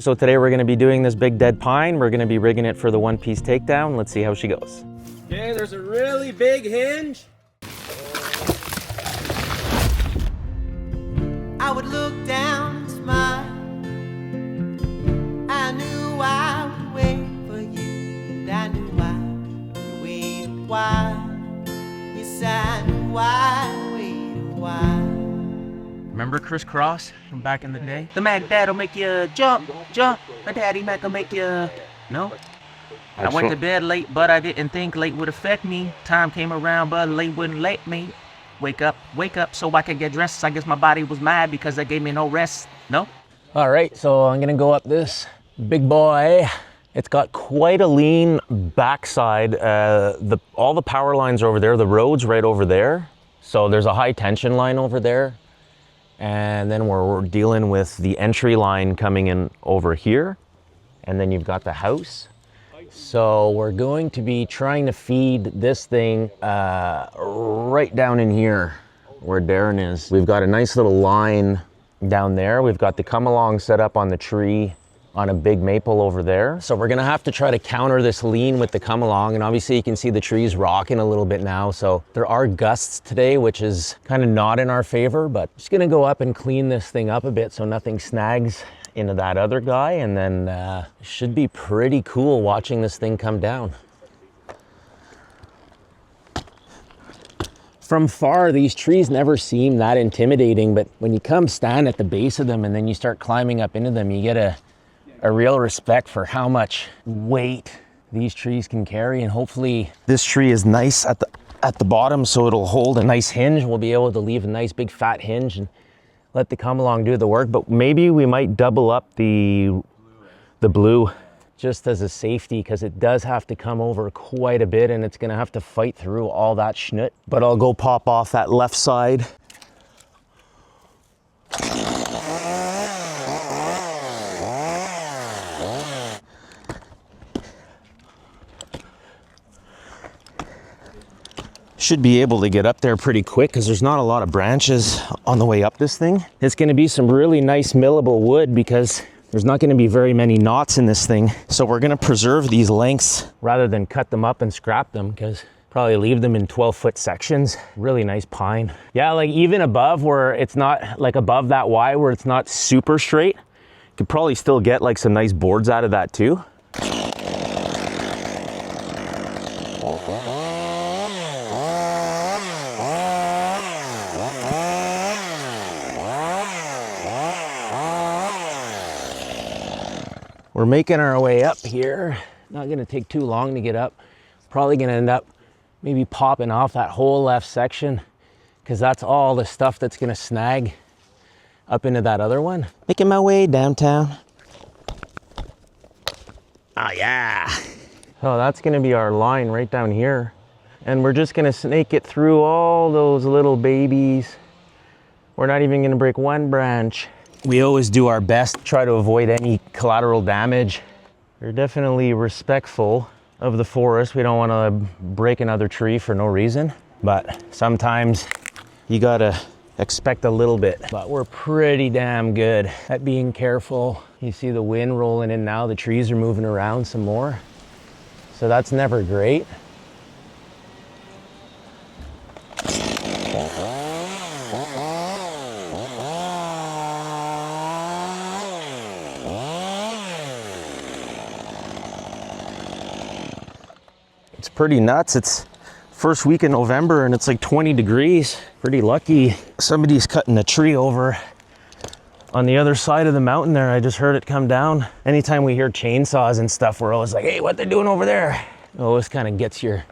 So today we're gonna be doing this big dead pine. We're gonna be rigging it for the one-piece takedown. Let's see how she goes. Okay, there's a really big hinge. I would look down and smile. I knew I would wait for you, and I knew I would wait a while. Yes, I knew I'd wait a while. Remember Chris Cross from back in the day? The Mac Dad'll make you jump. My daddy Mac will make you... No? I went to bed late, but I didn't think late would affect me. Time came around, but late wouldn't let me. Wake up, so I could get dressed. I guess my body was mad because they gave me no rest. No? All right, so I'm gonna go up this big boy. It's got quite a lean backside. All the power lines are over there. The road's right over there. So there's a high tension line over there. And then we're dealing with the entry line coming in over here. And then you've got the house. So we're going to be trying to feed this thing right down in here where Darren is. We've got a nice little line down there. We've got the come along set up on the tree on a big maple over there. So we're gonna have to try to counter this lean with the come along, and obviously you can see the trees rocking a little bit now. So there are gusts today, which is kind of not in our favor, but just gonna go up and clean this thing up a bit so nothing snags into that other guy, and then it should be pretty cool watching this thing come down. From far, these trees never seem that intimidating, but when you come stand at the base of them and then you start climbing up into them, you get a real respect for how much weight these trees can carry. And hopefully this tree is nice at the bottom, so it'll hold a nice hinge. We'll be able to leave a nice big fat hinge and let the come along do the work. But maybe we might double up the blue just as a safety, because it does have to come over quite a bit and it's gonna have to fight through all that schnut. But I'll go pop off that left side. Should be able to get up there pretty quick because there's not a lot of branches on the way up this thing. It's going to be some really nice millable wood because there's not going to be very many knots in this thing. So we're going to preserve these lengths rather than cut them up and scrap them, because probably leave them in 12-foot sections. Really nice pine. Yeah, like even above where it's not like above that Y where it's not super straight, you could probably still get like some nice boards out of that too. We're making our way up here. Not gonna take too long to get up. Probably gonna end up maybe popping off that whole left section, because that's all the stuff that's gonna snag up into that other one. Making my way downtown. Oh yeah. So that's gonna be our line right down here. And we're just gonna snake it through all those little babies. We're not even gonna break one branch. We always do our best to try to avoid any collateral damage. We're definitely respectful of the forest. We don't want to break another tree for no reason, but sometimes you gotta expect a little bit. But we're pretty damn good at being careful. You see the wind rolling in now, the trees are moving around some more. So that's never great. It's pretty nuts. It's first week in November and it's like 20 degrees. Pretty lucky. Somebody's cutting a tree over on the other side of the mountain there. I just heard it come down. Anytime we hear chainsaws and stuff, we're always like, hey, what they're doing over there? It always kind of gets your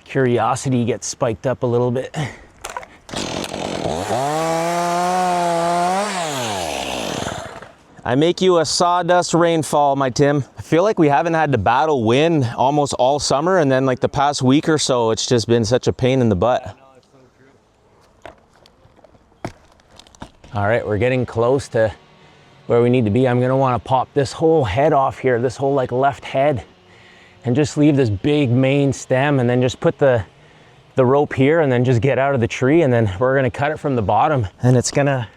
curiosity gets spiked up a little bit. I make you a sawdust rainfall, my Tim. I feel like we haven't had to battle wind almost all summer, and then like the past week or so, it's just been such a pain in the butt. All right, we're getting close to where we need to be. I'm gonna wanna pop this whole head off here, this whole like left head, and just leave this big main stem, and then just put the rope here, and then just get out of the tree, and then we're gonna cut it from the bottom, and it's gonna,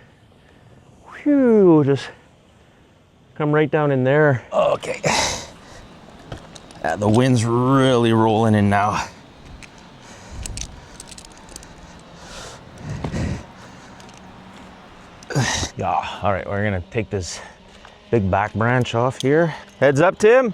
whew, just Come right down in there. Okay. The wind's really rolling in now. Yeah, all right, we're gonna take this big back branch off here. Heads up, Tim.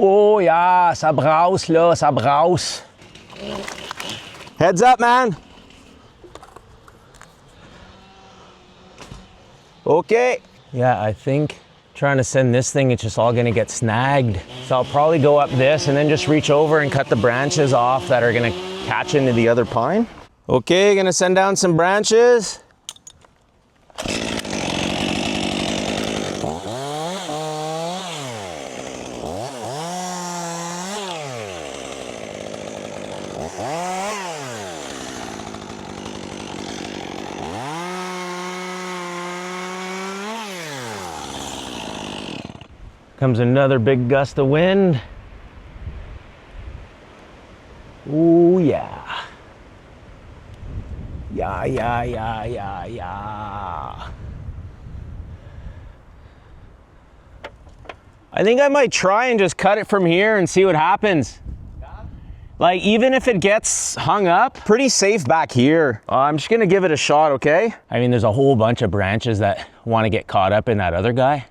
Oh ja, ça brasse là, ça brasse. Heads up, man. Okay. Yeah, I think trying to send this thing, it's just all gonna get snagged. So I'll probably go up this and then just reach over and cut the branches off that are gonna catch into the other pine. Okay, gonna send down some branches. Comes another big gust of wind. Ooh, yeah. Yeah, yeah, yeah, yeah, yeah. I think I might try and just cut it from here and see what happens. Like, even if it gets hung up, pretty safe back here. I'm just gonna give it a shot, okay? I mean, there's a whole bunch of branches that wanna get caught up in that other guy.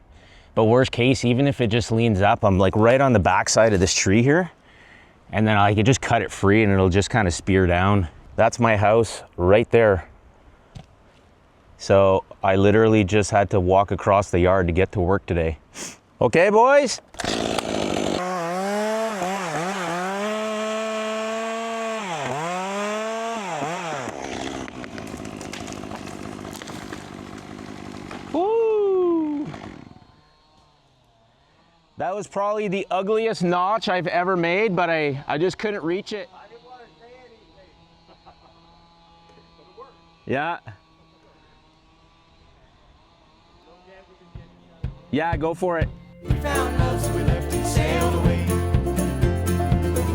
But worst case, even if it just leans up, I'm like right on the backside of this tree here. And then I could just cut it free and it'll just kind of spear down. That's my house right there. So I literally just had to walk across the yard to get to work today. Okay, boys? That was probably the ugliest notch I've ever made, but I just couldn't reach it. I didn't want to say anything. But it worked. Yeah. Yeah, go for it. We found love, so we left and sailed away.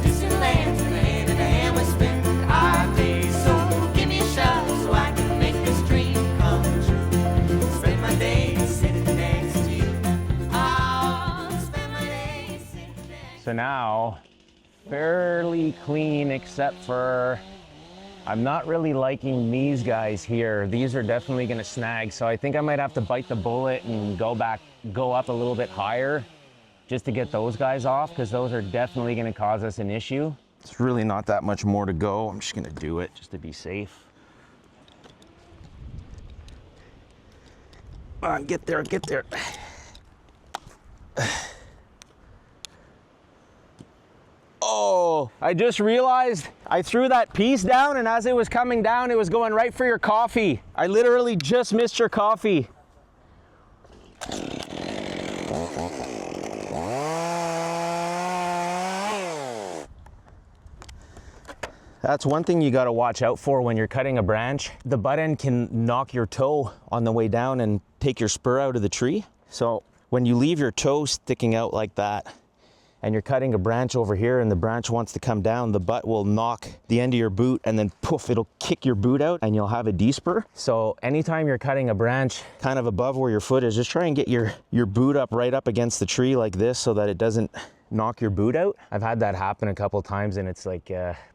Distant lands, we landed and we spent our days. So give me a shot so I can make this dream come true. Spend my days sitting next to you. I'll spend my days sitting next. So now, fairly clean except for, I'm not really liking these guys here. These are definitely gonna snag. So I think I might have to bite the bullet and go up a little bit higher just to get those guys off, because those are definitely gonna cause us an issue. It's really not that much more to go. I'm just gonna do it just to be safe. Come on, get there, get there. Oh, I just realized I threw that piece down, and as it was coming down, it was going right for your coffee. I literally just missed your coffee. That's one thing you got to watch out for when you're cutting a branch. The butt end can knock your toe on the way down and take your spur out of the tree. So when you leave your toe sticking out like that, and you're cutting a branch over here and the branch wants to come down, the butt will knock the end of your boot and then poof, it'll kick your boot out and you'll have a D-spur. So anytime you're cutting a branch kind of above where your foot is, just try and get your boot up right up against the tree like this so that it doesn't knock your boot out. I've had that happen a couple times and it's like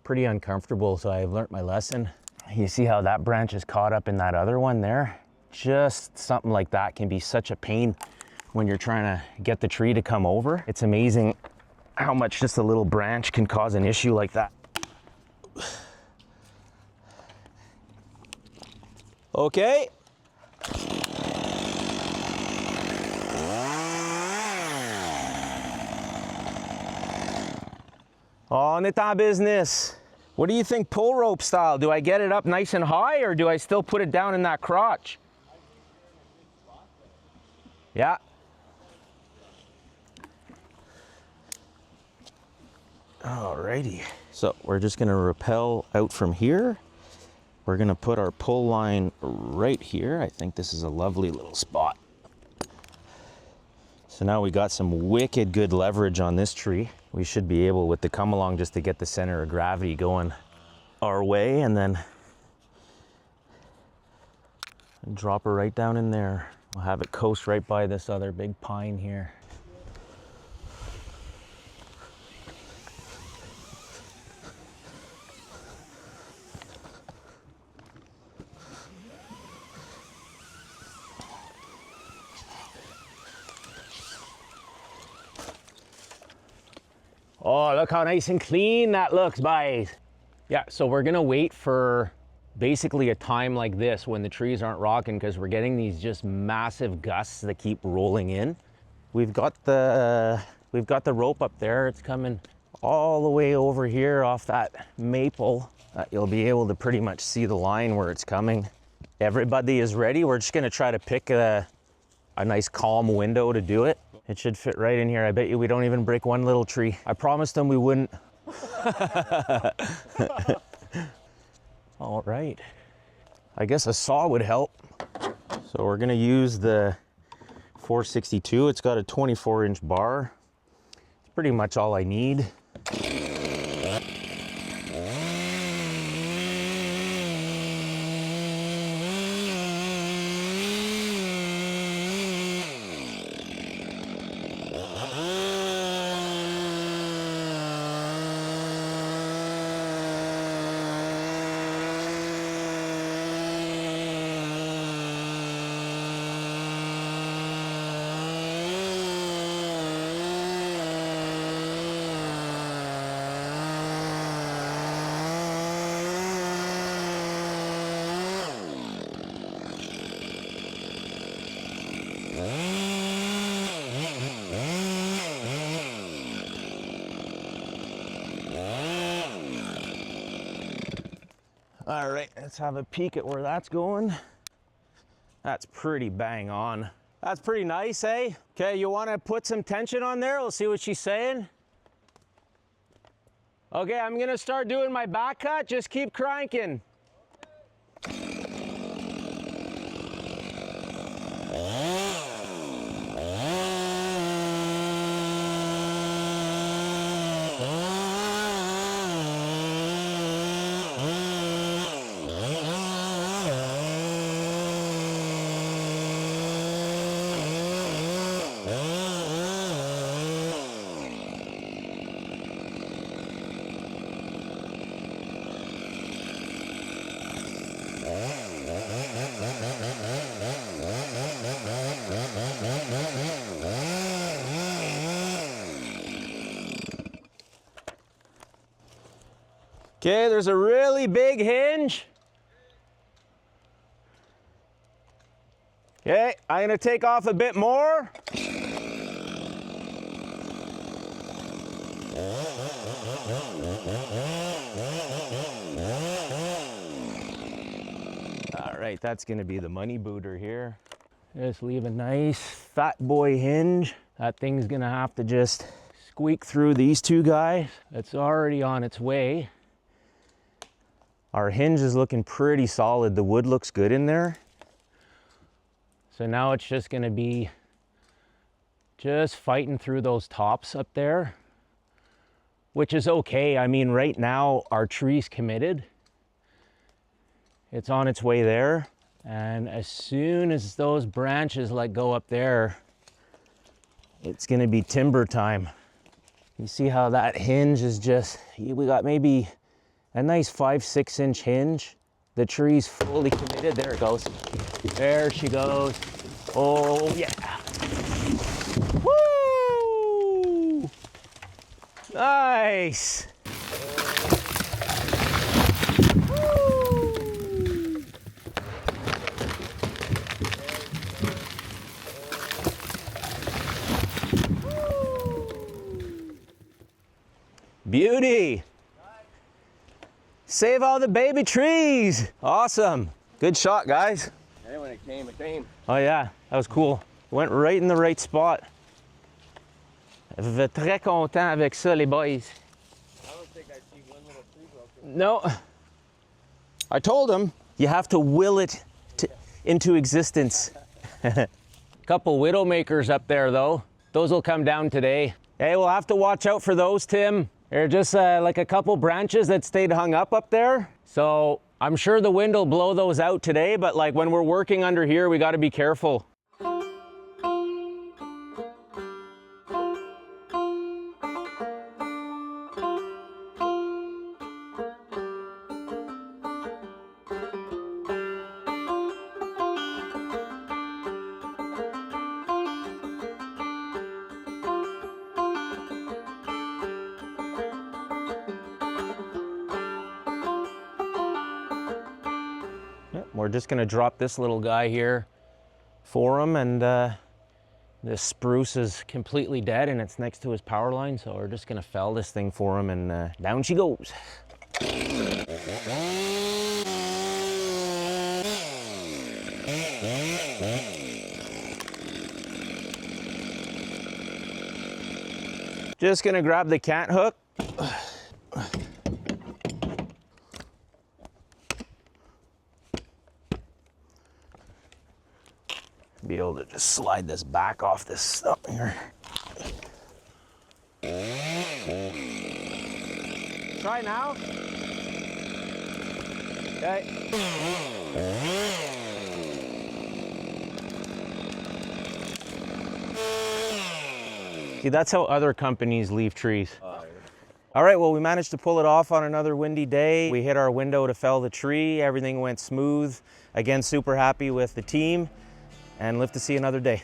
pretty uncomfortable, so I've learned my lesson. You see how that branch is caught up in that other one there? Just something like that can be such a pain when you're trying to get the tree to come over. It's amazing how much just a little branch can cause an issue like that. Okay. On est en business. What do you think pull rope style? Do I get it up nice and high or do I still put it down in that crotch? Yeah. Alrighty. So we're just gonna rappel out from here. We're gonna put our pull line right here. I think this is a lovely little spot. So now we got some wicked good leverage on this tree. We should be able, with the come along, just to get the center of gravity going our way, and then drop her right down in there. We'll have it coast right by this other big pine here. Oh, look how nice and clean that looks, guys. Yeah, so we're gonna wait for basically a time like this when the trees aren't rocking, because we're getting these just massive gusts that keep rolling in. We've got the rope up there. It's coming all the way over here off that maple. You'll be able to pretty much see the line where it's coming. Everybody is ready. We're just gonna try to pick a nice calm window to do it. It should fit right in here. I bet you we don't even break one little tree. I promised them we wouldn't. All right. I guess a saw would help. So we're gonna use the 462. It's got a 24-inch bar. It's pretty much all I need. All right, let's have a peek at where that's going. That's pretty bang on. That's pretty nice, eh? Okay, you want to put some tension on there? We'll see what she's saying. Okay, I'm gonna start doing my back cut. Just keep cranking. Okay, there's a really big hinge. Okay, I'm gonna take off a bit more. All right, that's gonna be the money booter here. Just leave a nice fat boy hinge. That thing's gonna have to just squeak through these two guys. It's already on its way. Our hinge is looking pretty solid. The wood looks good in there. So now it's just gonna be just fighting through those tops up there, which is okay. I mean, right now our tree's committed. It's on its way there. And as soon as those branches let go up there, it's gonna be timber time. You see how that hinge is just, we got maybe a nice 5-6 inch hinge. The tree's fully committed. There it goes. There she goes. Oh yeah. Woo! Nice. Woo! Beauty. Save all the baby trees. Awesome. Good shot, guys. And when it came, it came. Oh yeah, that was cool. Went right in the right spot. Je vais très content avec ça, les boys. No. I told him. You have to will it into existence. Couple Widowmakers up there though. Those will come down today. Hey, we'll have to watch out for those, Tim. They're just like a couple branches that stayed hung up there. So I'm sure the wind will blow those out today, but like when we're working under here, we got to be careful. We're just gonna drop this little guy here for him, and this spruce is completely dead and it's next to his power line, so we're just gonna fell this thing for him, and down she goes. Just gonna grab the cat hook. Be able to just slide this back off this stuff here. Try now. Okay. See, that's how other companies leave trees. All right, well, we managed to pull it off on another windy day. We hit our window to fell the tree. Everything went smooth. Again, super happy with the team, and live to see another day.